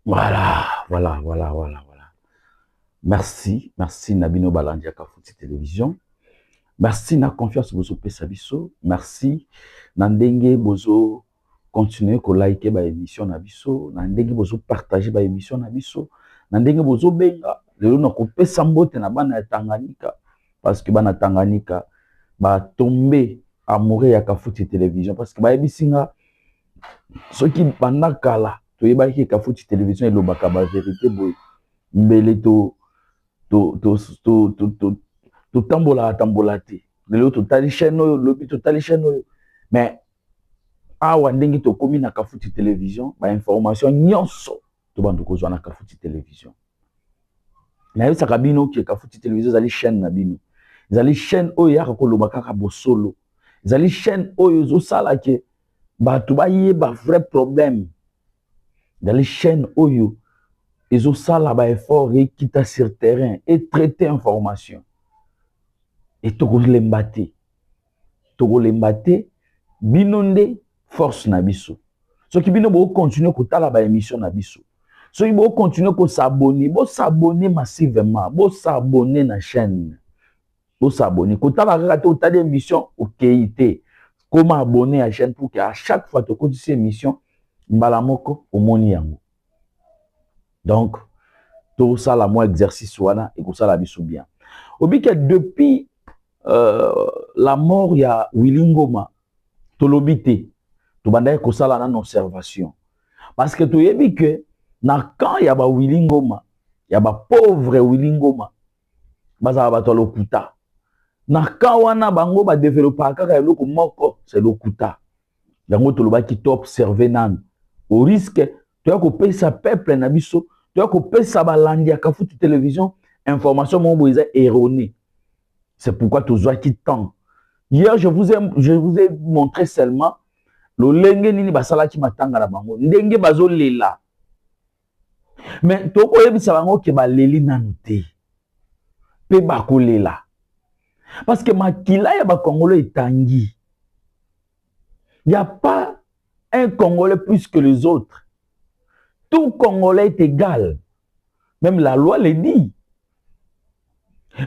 Voilà. Merci Nabino Balandia Kafuti Télévision. Merci na confiance bozo pesa biso. Merci na ndenge bozo continuer ko liker ba émission na biso, na ndenge bozo partager ba émission na biso, na ndenge bozo benga lelo na ko pesa mbote na bana ya Tanganyika parce que bana Tanganyika ba tomber amoureux ya Kafuti Télévision parce que ba ebisinga soki bandakala toyebaki Kafuti Télévision elobaka ba vérité boy mbele to tambola te lelo totali chaîne oyo lobi totali chaîne oyo mais awa ndenge tokomi na Kafuti Télévision ba information nyonso to bando kozwa na Kafuti Télévision na yebisaka bino ke Kafuti Télévision ezali chaîne na bino ezali chaîne oyo yaka koloba kaka bosolo ezali chaîne oyo ezosala ke bato bayeba vrai problème ezali chaîne oyo ezosala ba effort ekita sur terrain et traiter information et tokolemba te bino nde force na biso soki bino bo continuer kotala ba émission na biso soki bo continuer ko s'abonner massivement bo s'abonner na chaîne bo s'abonner kotala kaka te otali émission okei te comment abonner à chaîne pour que à chaque fois to kotisi émission mbala moko omoni yango donc tout ça la moi exercice wana et ça la biso bien obike depuis la mort ya Willy Ngoma tolobite to bandaye ko sala na observation parce que to yebi que na quand ya ba Willy Ngoma ya ba pauvre Willy Ngoma baza ba to lokuta na quand wana bango ba développer kaka eloko moko c'est lokuta yango tolobaki to observer nan au risque to ya ko pesa peuple na biso tu as coupé ça balandi à Kafuti Télévision information mon boisa erronée c'est pourquoi tu vois qui temps hier je vous ai montré seulement le lenge nini basala ki matanga na bango ndenge bazo lela mais to ko yebisa bango ke ba leli nanu te pe ba ko lela parce que makila ya ba congolais etangi il y a pas un congolais plus que les autres. Tout Congolais est égal. Même la loi le dit.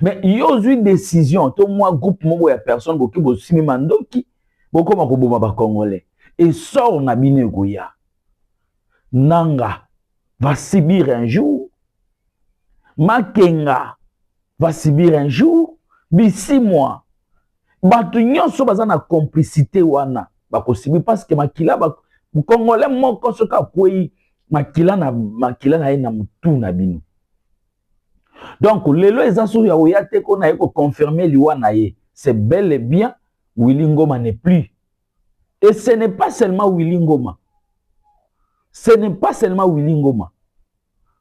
Mais il y a une décision. Tout moi, groupe, moi, personne, beaucoup, beaucoup, simi mandoki, beaucoup, beaucoup, Congolais. Et sort na bine goya. Nanga va subir un jour. Makenga va subir un jour. Mais 6 mois. Batu nyonso baza na complicité wana. Bako subir parce que makila ba Congolais moko soka kwei makila na na mutu na bino. Donc lelo ezasu ya oyate ko na yeko confirmer liwa na ye. C'est bel et bien Willy Ngoma n'est plus. Et ce n'est pas seulement Willy Ngoma. Ce n'est pas seulement Willy Ngoma.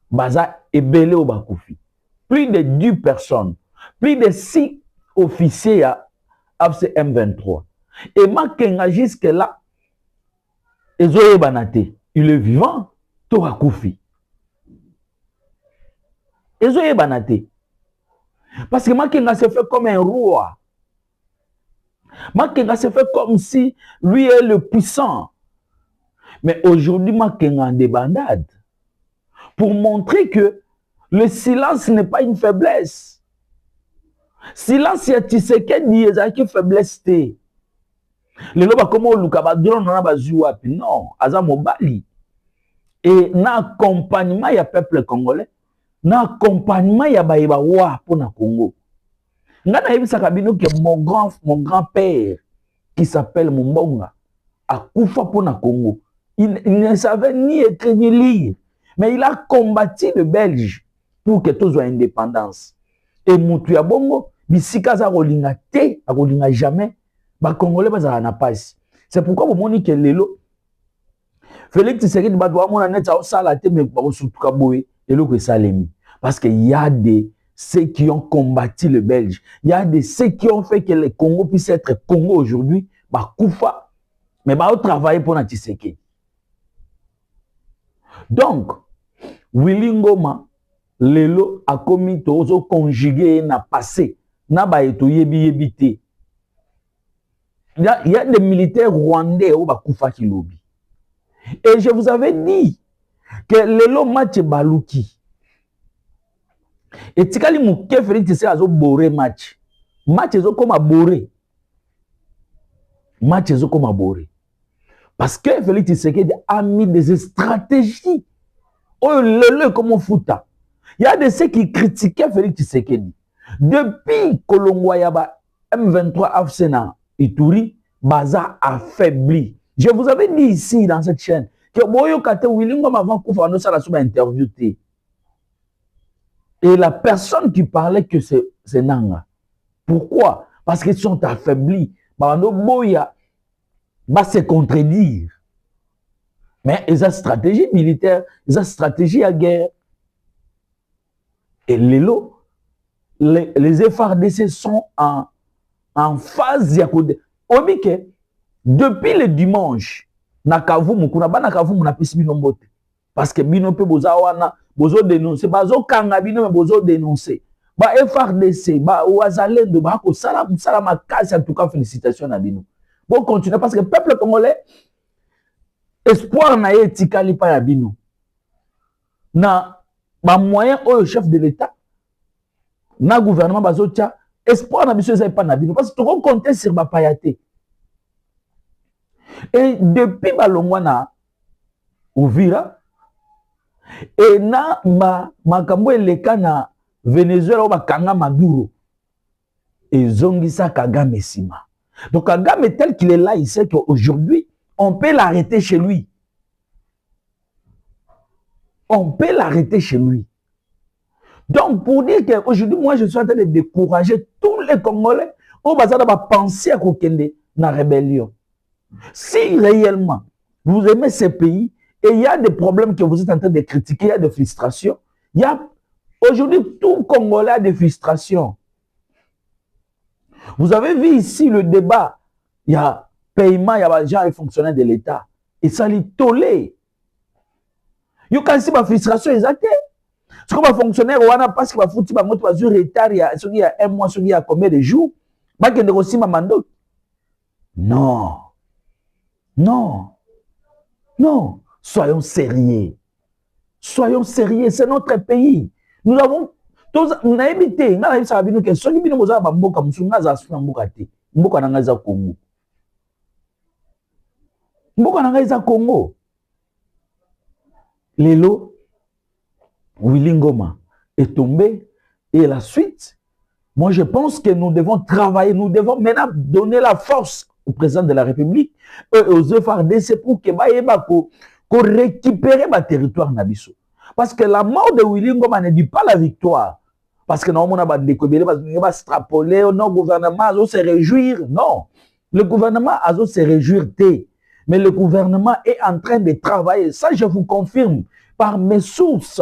Baza ebele o bakufi. Plus de 10 personnes, plus de 6 officiers à AFC M23. Et Makenga jusque là ezoye banate. Il est vivant, to bakufi. Ezoye banate. Parce que Makenga se fait comme un roi. Makenga se fait comme si lui est le puissant. Mais aujourd'hui, Makenga en débandade. Pour montrer que le silence n'est pas une faiblesse. Silence, il Tshisekedi ezaki faiblesse te. Le loba comme Luka ba drone na bazua pi non, aza mobali. Et na accompagnement ya peuple congolais, na accompagnement ya baïba wa pour na Congo. Ngana yebisaka bino que mon grand-père qui s'appelle Mumbonga a kufa pour na Congo. Il ne savait ni écrire ni lire, mais il a combattu le Belge pour que tout soit indépendance. Et mutu ya bongo bisika za kolinga te, akolinga jamais, ba Congolais bazala na passe. C'est pourquoi vous montrez que lelo Félix Tshisekedi ba doit mona net sa sala te mais ba sutuka boye lelo ko salemi parce que il y a des ceux qui ont combattu le Belge, il y a des ceux qui ont fait que le Congo puisse être Congo aujourd'hui, ba kufa mais ba travailler pour na Tshisekedi. Donc Willy Ngoma lelo a commis tozo conjugué na passé na ba eto yebi te. Il y a des militaires rwandais au bakufa kilobi. Et je vous avais dit que lelo match baluki. Et tikali muke Félix Tshisekedi azo boré match. Match ezo koma boré. Match ezo koma boré. Parce que Félix Tshisekedi a mis des stratégies. Oh lelo comme fouta. Il y a de ceux qui critiquaient Félix Tshisekedi. Depuis Kolongwa Yaba M23 Afsena Ituri, Baza affaibli. Je vous avais dit ici dans cette chaîne que Boyo Kate Willingom avant Koufano Salasouba interviewé. Et la personne qui parlait que c'est Nanga. Pourquoi? Parce qu'ils sont affaiblis. Bano Boya va se contredire. Mais ils ont stratégie militaire, ils ont stratégie à guerre. Et les FARDC sont en phase. Depuis le dimanche, parce que bino pe bozawana bozo dénoncer bazo kanga bino me bozo dénoncer ba FARDC ba wazalendo ba ko sala makasi. En tout cas félicitations à bino. Bon continuer parce que le peuple congolais espoir na ye tikali pa ya bino na ba moyen au chef de l'État na gouvernement bazotia espoir na biso ezai pa na bino parce que to compter sur ba payaté. Et depuis balongwa na Uvira et na makambo eleka na Venezuela ou bakanga Maduro et zongisa Kagame sima. Donc Kagame tel qu'il est là, il sait qu'aujourd'hui on peut l'arrêter chez lui. On peut l'arrêter chez lui. Donc pour dire qu'aujourd'hui moi je suis en train de décourager tous les Congolais au bazar de penser à Kokende na rébellion. Si réellement vous aimez ces pays et il y a des problèmes que vous êtes en train de critiquer, il y a des frustrations, il y a aujourd'hui tout Congolais a des frustrations. Vous avez vu ici le débat, il y a paiement, il y a des gens et fonctionnaires de l'État et ça les tolère. Il y a aussi des frustrations exactes. Ce qu'on va fonctionnaire parce qu'il va foutre un retard il y a un mois, il y a combien de jours, il y a aussi ma mandat. Non. Non, non, soyons sérieux. Soyons sérieux, c'est notre pays. Nous avons tous, nous avons évité, nous avons dit que ceux qui nous ont Mboka, nous avons Mboka Nangaza Congo. Mboka Nangaza Congo. Lelo, Willingoma est tombé et la suite, moi je pense que nous devons travailler, nous devons maintenant donner la force au président de la République et aux FARDC pour que récupérer ma territoire nabiso. Parce que la mort de Willingoma ne dit pas la victoire. Parce que non, on a des extrapoler, non, le gouvernement a se réjouir. Non, le gouvernement a se réjouir. Mais le gouvernement est en train de travailler. Ça, je vous confirme par mes sources.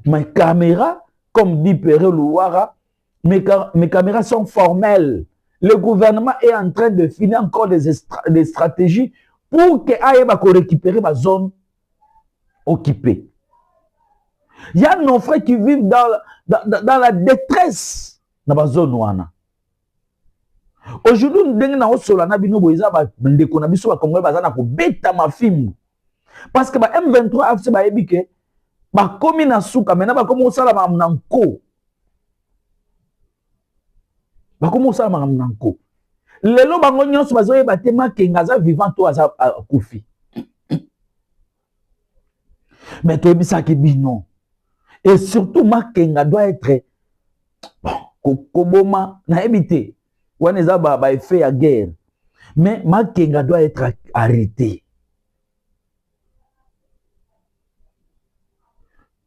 Mes caméras, comme dit Péré Louara, mes caméras sont formelles. Le gouvernement est en train de finir encore des stratégies pour que Aïeba récupérer ma zone occupée. Il y a nos frères qui vivent dans la détresse dans la zone ouana. Aujourd'hui, nous avons solana bino boiza ba ndeko na biso ba Congolais bazana ko beta mafimbu. Parce que ba M23 afse ba ebike ba komi na suka mena ba komo sala ba mnanko. Ba komo sala ba mnanko. Lelo bango nyonso bazoye batema kengaza vivant to aza kufi. Mais to ebisa ki bino. Et surtout Makenga doit être bon koboma na ebité. Waneza ba effet à guerre. Mais Makenga doit être arrêté.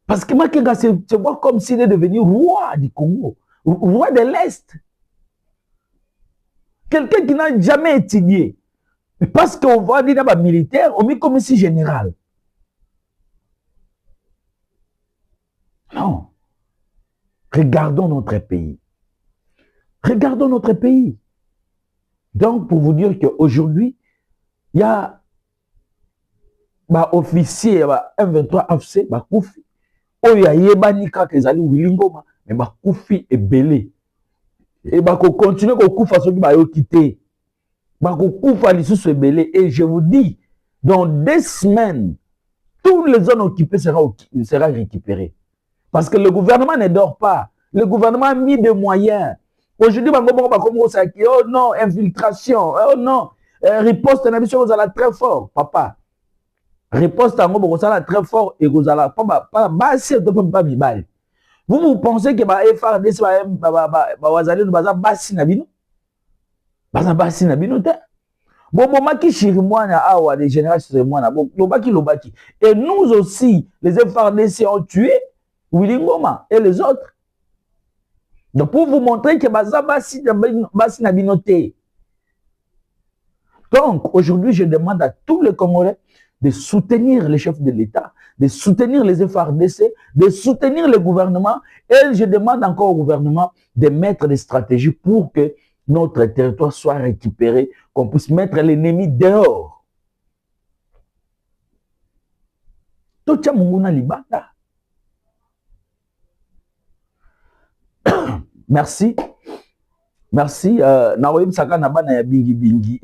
Parce que Makenga se voit comme s'il est devenu roi du Congo, roi de l'Est. Quelqu'un qui n'a jamais étudié. Parce qu'on voit dire dans militaire, on met comme si général. Non. Regardons notre pays. Regardons notre pays. Donc, pour vous dire qu'aujourd'hui, il y a un officier, M23 AFC, Koufi. Il y a Yebanika qui est allé Willingoma, mais Koufi est belé. Et continue à Koufa ce qui va quitter. Koufa est belé. Et je vous dis, dans 2 semaines, tous toutes les zones occupées sera récupérées. Parce que le gouvernement ne dort pas. Le gouvernement a mis des moyens. Aujourd'hui, oh non, infiltration, oh non, riposte, vous allez très fort, papa. Riposte, vous allez très fort et vous allez pas. Vous pensez que FRDC va basi na bino? Basi na bino te. Bon, qui chirimouana awa des générations moana, bon, lobaki. Et nous aussi, les FRDC ont tué Willy Ngoma et les autres. Donc, pour vous montrer que basi na bino te. Donc, aujourd'hui, je demande à tous les Congolais de soutenir les chefs de l'État, de soutenir les FRDC, de soutenir le gouvernement. Et je demande encore au gouvernement de mettre des stratégies pour que notre territoire soit récupéré, qu'on puisse mettre l'ennemi dehors. Tocha Munguna Libanda. Merci. Merci. Naoyim Saka Nabana ya Bingi Bingi.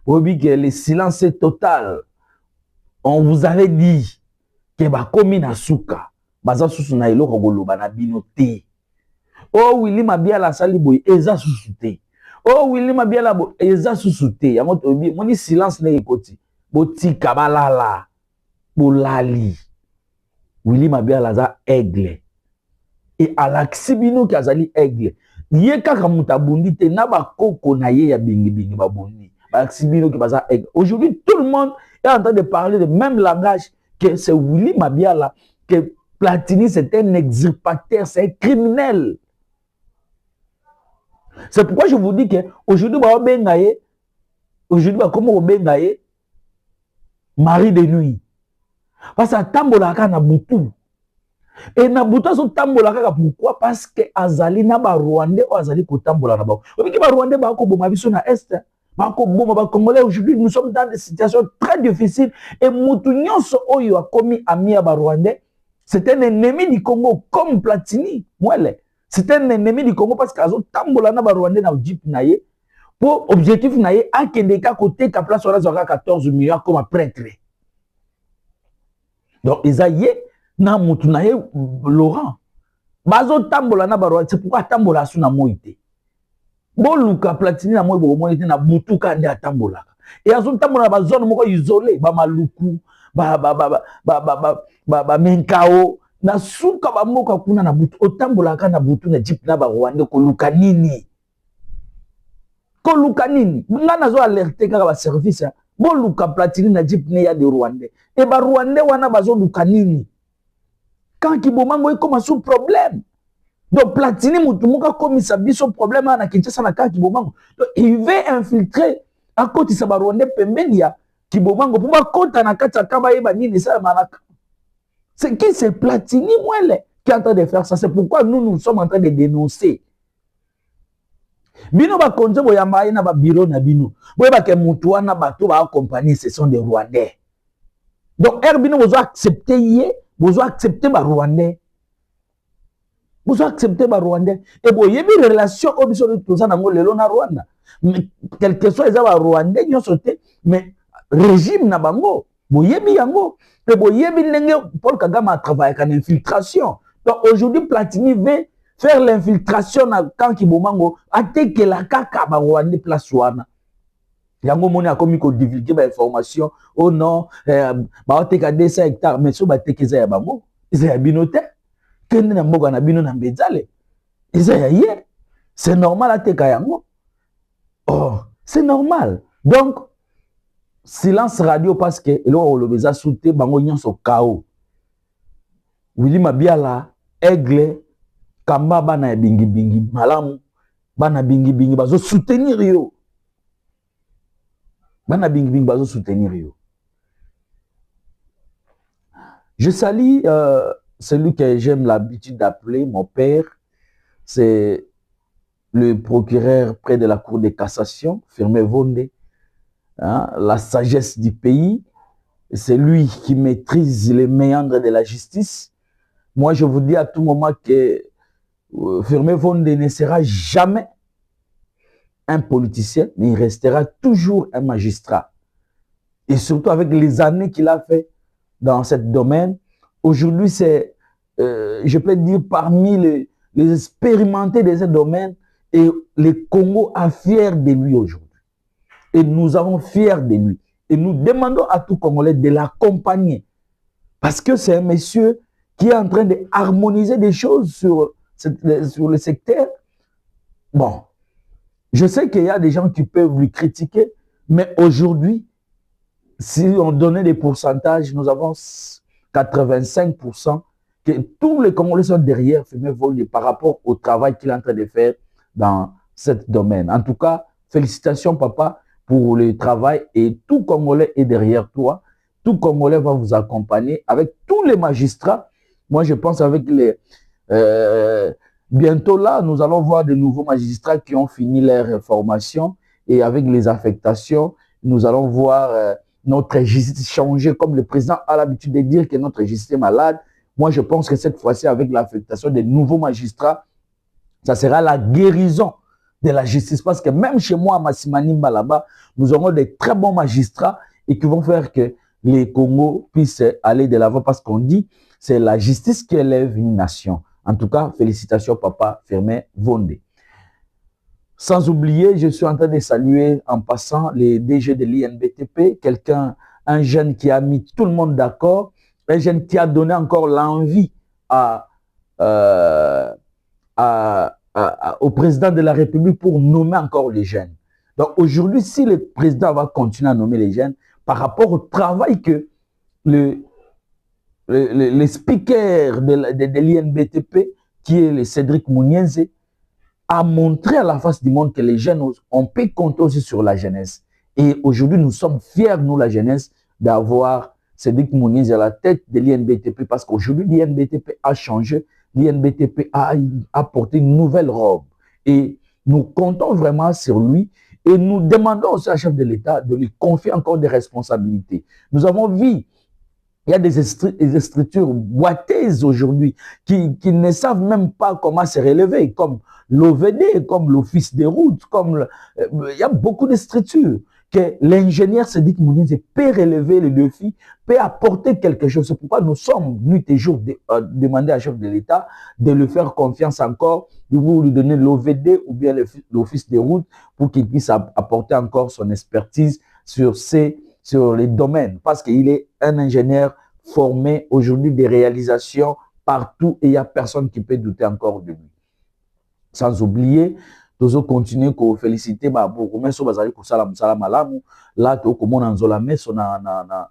Le silence est total. On vous avait dit que bakomi na suka. Baza susu na ilo kogolo bana binote. Oh Willy Mabiala sali boy eza susute. Oh Willy Mabiala bo eza susute. Yango tobi moni silence na ekoti. Botika balala. Bolali. Willy Mabiala za aigle. Et Alaxi bino ki azali aigle. Ye kaka mutabundi te na bakoko na ye ya bingi bingi babundi. Alaxi bino ki baza aigle. Aujourd'hui tout le monde est en train de parler le même langage que c'est Willy Mabiala, que Platini c'est un extirpateur, c'est un criminel. C'est pourquoi je vous dis que aujourd'hui comment on bengaye mari de nuit. Parce que tambolaka na butu. Et na butu so tambolaka pourquoi? Parce que azali na ba Rwandais ou azali ko tambola na ba. Obi ki ba Rwandais ba ko boma biso na est. Ba ko boma ba Congolais aujourd'hui nous sommes dans des situations très difficiles et mutu nyonso oyo a commis ami ya ba Rwandais. C'est un ennemi du Congo comme Platini. Mwele. C'est un ennemi du Congo parce qu'azo tambola na ba Rwandais na jeep na ye. Pour objectif na ye akendeka côté ka place ora 14 millions comme prêtre. Donc Isaïe na mutu na ye Laurent. Bazo tambola na ba Rwandais, c'est pourquoi tambola suna moite. Boluka Platini na moi bo moite na mutu ka nde atambola. Et azo tambola ba zone moko isolé, ba maluku, ba menkao na suka ba moka kuna na butu otambola ka na butu na jeep na ba Rwandais koluka nini. Koluka nini? Nga nazo alerter kaka ba service. Boluka Platini na jeep ne ya de Rwandais. Et ba Rwandais wana bazo luka nini? Quand Kibomango est comme sous problème. Donc Platini mutumuka comme ça biso problème na Kinshasa na quand Kibomango. Donc il veut infiltrer à côté sa ba Rwandais pembeni ya Kibomango pour ba kota na kata kaba yeba nini ça manaka. C'est qui c'est Platini Mwele qui est en train de faire ça. C'est pourquoi nous sommes en train de dénoncer. Bino ba konzo boyamba na ba bureau na bino. Boyeba ke mutu wana bato ba accompagner ce sont des Rwandais. Donc bino vous accepter vous acceptez ba Rwandais. Vous acceptez ba Rwandais et bon yebi relation obiso de tout ça na lelo na Rwanda. Mais quelque chose eza ba Rwandais nyo sauté mais régime na bango. Bo yebi yango et bo yebi ndenge Paul Kagame a travaillé avec infiltration. Donc aujourd'hui Platini veut faire l'infiltration na quand Kibomango ateke la kaka ba Rwandais place wana. Yango moni a komi ko divulguer ba information oh non ba oteka 200 hectares mais so ba tekeza ya bango isa ya binote kende na mboka na bino na mbezale isa ya ye c'est normal ateka yango oh c'est normal donc silence radio parce que eloko olobeza soute bango nyonso kao Willy Mabiala aigle kamba bana ya bingi bingi malamu bana bingi bingi bazo soutenir yo. Je salue celui que j'aime l'habitude d'appeler mon père, c'est le procureur près de la Cour de cassation, Firmin Vonde, hein, la sagesse du pays, c'est lui qui maîtrise les méandres de la justice. Moi, je vous dis à tout moment que Firmin Vonde ne sera jamais un politicien, mais il restera toujours un magistrat. Et surtout avec les années qu'il a fait dans ce domaine. Aujourd'hui, c'est, je peux dire, parmi les expérimentés de ce domaine, et le Congo a fier de lui aujourd'hui. Et nous avons fier de lui. Et nous demandons à tout Congolais de l'accompagner. Parce que c'est un monsieur qui est en train de harmoniser des choses sur le secteur. Bon, je sais qu'il y a des gens qui peuvent lui critiquer, mais aujourd'hui, si on donnait des pourcentages, nous avons 85% que tous les Congolais sont derrière Firmin Volé par rapport au travail qu'il est en train de faire dans ce domaine. En tout cas, félicitations, papa, pour le travail et tout Congolais est derrière toi. Tout Congolais va vous accompagner avec tous les magistrats. Moi, je pense avec les... bientôt là, nous allons voir de nouveaux magistrats qui ont fini leur formation et avec les affectations, nous allons voir notre justice changer, comme le président a l'habitude de dire que notre justice est malade. Moi, je pense que cette fois-ci, avec l'affectation des nouveaux magistrats, ça sera la guérison de la justice. Parce que même chez moi, à Massimanimba, là-bas, nous aurons des très bons magistrats et qui vont faire que les Congos puissent aller de l'avant. Parce qu'on dit, c'est la justice qui élève une nation. En tout cas, félicitations, papa Firmin Volé. Sans oublier, je suis en train de saluer en passant les DG de l'INBTP, un jeune qui a mis tout le monde d'accord, un jeune qui a donné encore l'envie au président de la République pour nommer encore les jeunes. Donc aujourd'hui, si le président va continuer à nommer les jeunes, par rapport au travail que le speaker de l'INBTP, qui est le Cédric Mounienze, a montré à la face du monde que les jeunes, on peut compter aussi sur la jeunesse. Et aujourd'hui, nous sommes fiers, nous, la jeunesse, d'avoir Cédric Mounienze à la tête de l'INBTP, parce qu'aujourd'hui, l'INBTP a changé, l'INBTP a porté une nouvelle robe. Et nous comptons vraiment sur lui et nous demandons aussi à chef de l'État de lui confier encore des responsabilités. Nous avons vu, il y a des structures boiteuses aujourd'hui qui ne savent même pas comment se relever, comme l'OVD, comme l'Office des routes, il y a beaucoup de structures que l'ingénieur Cédric Mounienze peut relever le défi, peut apporter quelque chose. C'est pourquoi nous sommes nuit et jour demander à chef de l'État de lui faire confiance encore, de vous lui donner l'OVD ou bien l'Office des routes pour qu'il puisse apporter encore son expertise sur les domaines, parce qu'il est un ingénieur formé aujourd'hui des réalisations partout et il n'y a personne qui peut douter encore de lui. Sans oublier, nous continuer à féliciter pour remettre bazali pour ça la malamu là to komona nzola meso na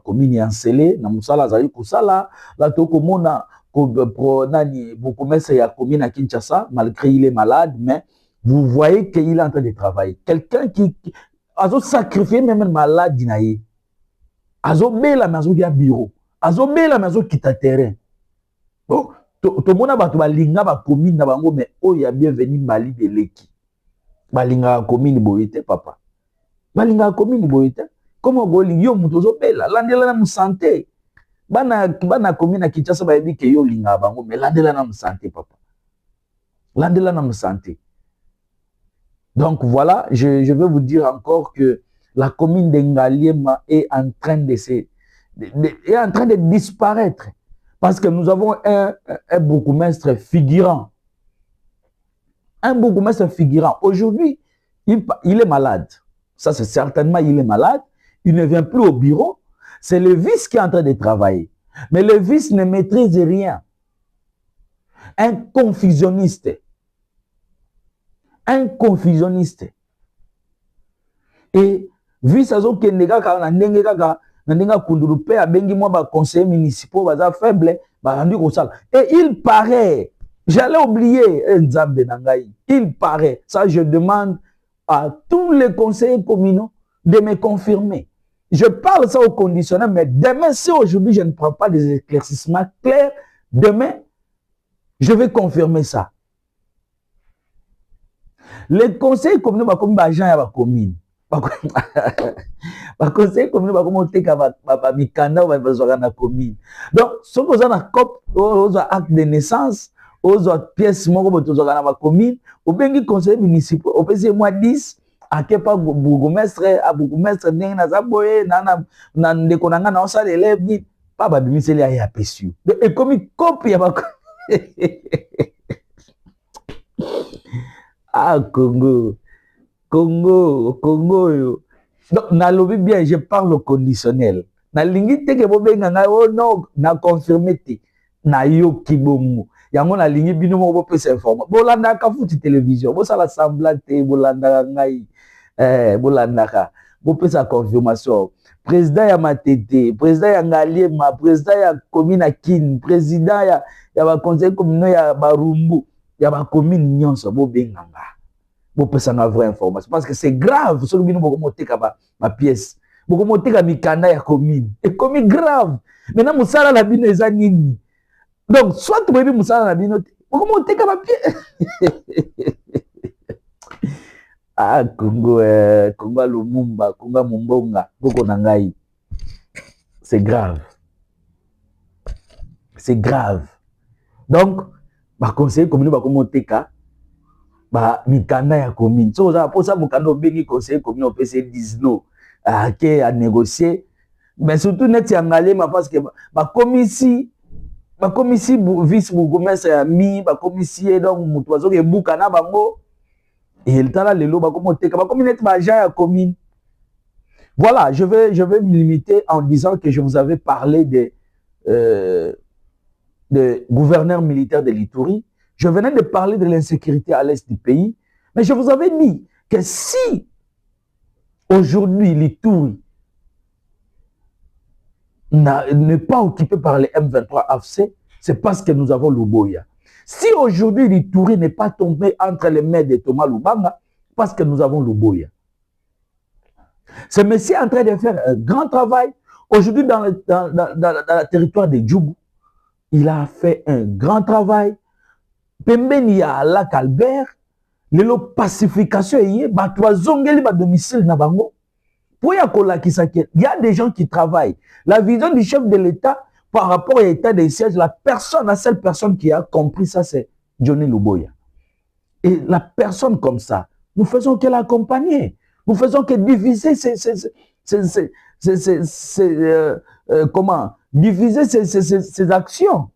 commune ya Nsele na musala zali pour ça là to komona pour nani beaucoup messe ya commune à Kinshasa malgré il est malade, mais vous voyez qu'il est en train de travailler. Quelqu'un qui a sacrifié même malade dinaye azo bela mazo ya bureau azo bela mazo kita terrain. Oh, to mona bato balinga ba commune na bango, mais oh ya bienvenu Mali de Leki balinga commune boyete papa balinga commune boyete comment bolingi yo muto zo bela landela na santé bana commune na Kinshasa ba yebi ke yo linga bango, mais landela na santé papa landela na santé. Donc voilà, je vais vous dire encore que la commune de Ngaliema est en train de disparaître. Parce que nous avons un bourgmestre figurant. Un bourgmestre figurant. Aujourd'hui, il est malade. Ça, c'est certainement, il est malade. Il ne vient plus au bureau. C'est le vice qui est en train de travailler. Mais le vice ne maîtrise rien. Un confusionniste. Un confusionniste. Et vice a zo kendeka na ndenge kaka na ndenge kundulu pe abengi moi ba conseillers municipaux baza faible ba rendu ko sala. Et il paraît, j'allais oublier Nzambe nangai. Il paraît, ça je demande à tous les conseillers communaux de me confirmer. Je parle ça au conditionnel, mais demain, si aujourd'hui je ne prends pas des éclaircissements clairs, demain je vais confirmer ça. Les conseils communaux sont comme agents à la commune. Les conseils communaux sont comme mikanda ou la commune. Donc, ce que vous avez un acte de naissance, aux pièces, la commune, au bien conseil municipal, au moins 10 akepa bourgmestre a bourgmestre ndenge na zaboye na ndeko na nga na osala élève ni pa babimiseli ya ya pesu ekomi copie ya ba ah Congo yo. Donc nalobi bien, je parle au conditionnel. Na lingi teke bobenga nga oh non na confirmé te na yo kibomu. Yango na lingi bino mo bo pesa information. Bolanda ka futi télévision, bo sala semblant te bolanda ngai bolanda ka. Bo pesa confirmation. Président ya Matete, président ya Ngaliema, président ya commune Kin, président ya ba conseil communal ya Barumbu, ya ba commune nyonso bo benga nga. Bo pesa na vraie information parce que c'est grave ce que bino boko moteka ma pièce. Boko moteka mikanda ya commune. Et comme grave. Maintenant musala la bino eza nini? Donc soit tu bebi musala na bino boko moteka ma pièce. Ah Congo Congo Lumumba, Congo Mumbonga, Boko Nangai. C'est grave. C'est grave. Donc ba conseiller commune ba komoteka ba mikanda ya commune. So za pour ça mukanda obengi conseiller commune au PC 19 ke à négocier. Mais surtout net ya Ngalema parce que ba commissi vice bourgmestre ya mi ba commissie donc mutu bazoke buka na bango. Et le temps là, les lots, comme net agent à commune. Voilà, je vais me limiter en disant que je vous avais parlé des gouverneurs militaires de l'Ituri. Je venais de parler de l'insécurité à l'est du pays. Mais je vous avais dit que si aujourd'hui l'Ituri n'est pas occupé par les M23 AFC, c'est parce que nous avons l'Uboya. Si aujourd'hui l'Ituri n'est pas tombé entre les mains de Thomas Lubanga, parce que nous avons l'Uboya. Ce monsieur est en train de faire un grand travail. Aujourd'hui, dans le territoire de Djougou, il a fait un grand travail. Pembeni ya Lac Albert, le pacification est batwa zongeli ba domicile na bango. Pour yakola kisake, il y a des gens qui travaillent. La vision du chef de l'État par rapport à l'état des sièges, la seule personne qui a compris ça, c'est Johnny Luboya. Et la personne comme ça, nous faisons que l'accompagner. Nous faisons que diviser ces actions.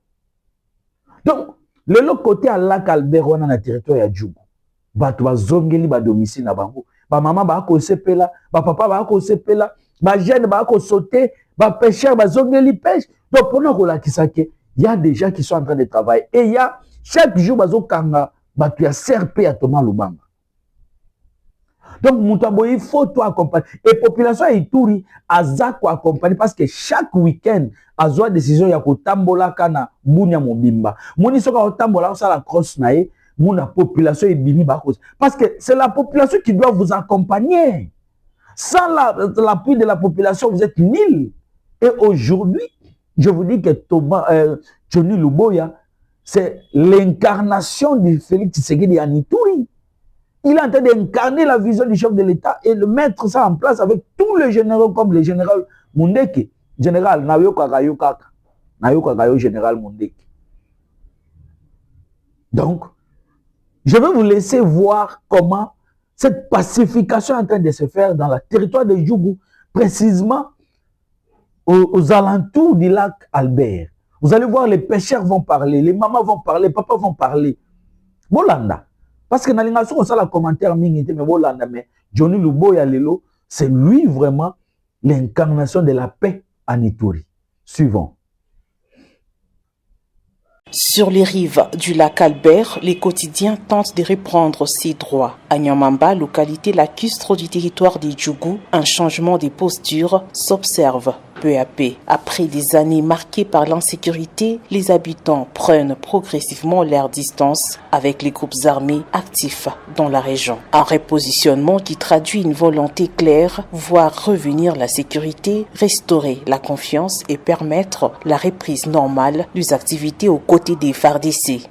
Donc, le côté à Lac Albert, on a un territoire à Djougou. Batwa zongeli ba domicile na bango. Ba maman ba ko sepela, ba papa ba ko sepela, ba jeune ba ko sauter, ba pêcheur ba zongeli pêche. Donc, pour nous, il y a des gens qui sont en train de travailler. Et il y a chaque jour, il y a CRP à Thomas Lubanga. Donc, il faut tout accompagner. Et la population de Ituri a accompagner parce que chaque week-end, a une décision de tambola kana bunya mobimba. Moni soka tambola ça la crosse nae, la population est bini bakos. Parce que c'est la population qui doit vous accompagner. Sans l'appui de la population, vous êtes nul. Et aujourd'hui, je vous dis que Johnny Luboya, c'est l'incarnation de Félix Tshisekedi en Ituri. Il est en train d'incarner la vision du chef de l'État et de mettre ça en place avec tous les généraux comme le général Mundeke. Général Nayoka Kayo, général Mundeke. Donc, je vais vous laisser voir comment cette pacification est en train de se faire dans le territoire de Djougou, précisément aux alentours du lac Albert. Vous allez voir, les pêcheurs vont parler, les mamans vont parler, les papas vont parler. Bolanda. Parce que dans l'ingation, on a le commentaire, mais Bolanda, mais Johnny Luboya Lelo, c'est lui vraiment l'incarnation de la paix en Ituri. Suivant. Sur les rives du lac Albert, les quotidiens tentent de reprendre ses droits. À Nyamamba, localité lacustre du territoire des Djougou, un changement de posture s'observe peu à peu. Après des années marquées par l'insécurité, les habitants prennent progressivement leur distance avec les groupes armés actifs dans la région. Un repositionnement qui traduit une volonté claire, voir revenir la sécurité, restaurer la confiance et permettre la reprise normale des activités aux côtés des FARDC.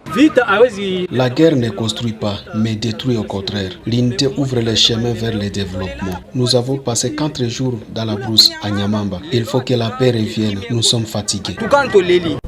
La guerre ne construit pas, mais détruit au contraire. L'unité ouvre les chemins vers le développement. Nous avons passé 4 jours dans la brousse à Nyamamba. Il faut que la paix revienne. Nous sommes fatigués.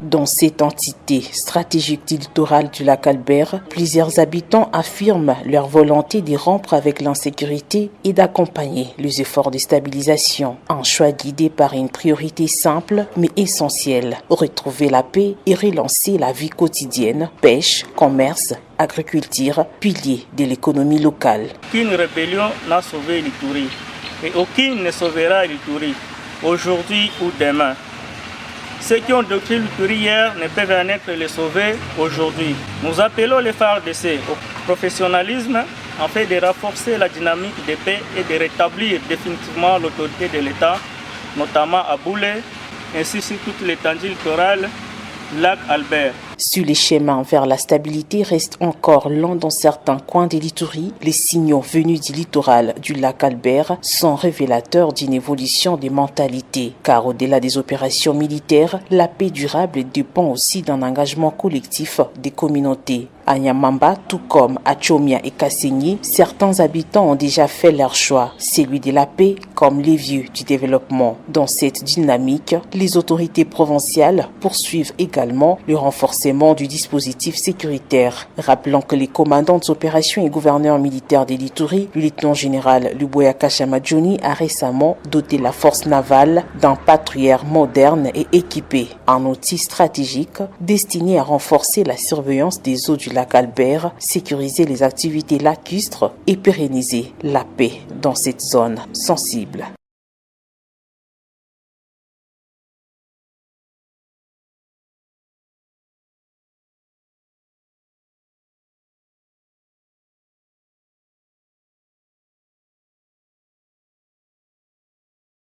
Dans cette entité stratégique du littoral du lac Albert, plusieurs habitants affirment leur volonté de rompre avec l'insécurité et d'accompagner les efforts de stabilisation. Un choix guidé par une priorité simple mais essentielle: retrouver la paix et relancer la vie quotidienne, pêche, commerce, agriculture, pilier de l'économie locale. Aucune rébellion n'a sauvé l'Ituri et aucune ne sauvera l'Ituri aujourd'hui ou demain. Ceux qui ont détruit l'Ituri hier ne peuvent en être les sauver aujourd'hui. Nous appelons les FARDC au professionnalisme afin de renforcer la dynamique de paix et de rétablir définitivement l'autorité de l'État, notamment à Boulé, ainsi sur toute l'étendue littorale du lac Albert. Sur les chemins vers la stabilité restent encore longs dans certains coins de l'Ituri. Les signaux venus du littoral du lac Albert sont révélateurs d'une évolution des mentalités. Car au-delà des opérations militaires, la paix durable dépend aussi d'un engagement collectif des communautés. À Nyamamba, tout comme à Tchomia et Kassenyi, certains habitants ont déjà fait leur choix, celui de la paix comme l'évier du développement. Dans cette dynamique, les autorités provinciales poursuivent également le renforcement du dispositif sécuritaire. Rappelons que les commandants des opérations et gouverneurs militaires de l'Ituri, le lieutenant-général Luboya Kashamadjouni, a récemment doté la force navale d'un patrouilleur moderne et équipé, un outil stratégique destiné à renforcer la surveillance des eaux du lac Albert, sécuriser les activités lacustres et pérenniser la paix dans cette zone sensible.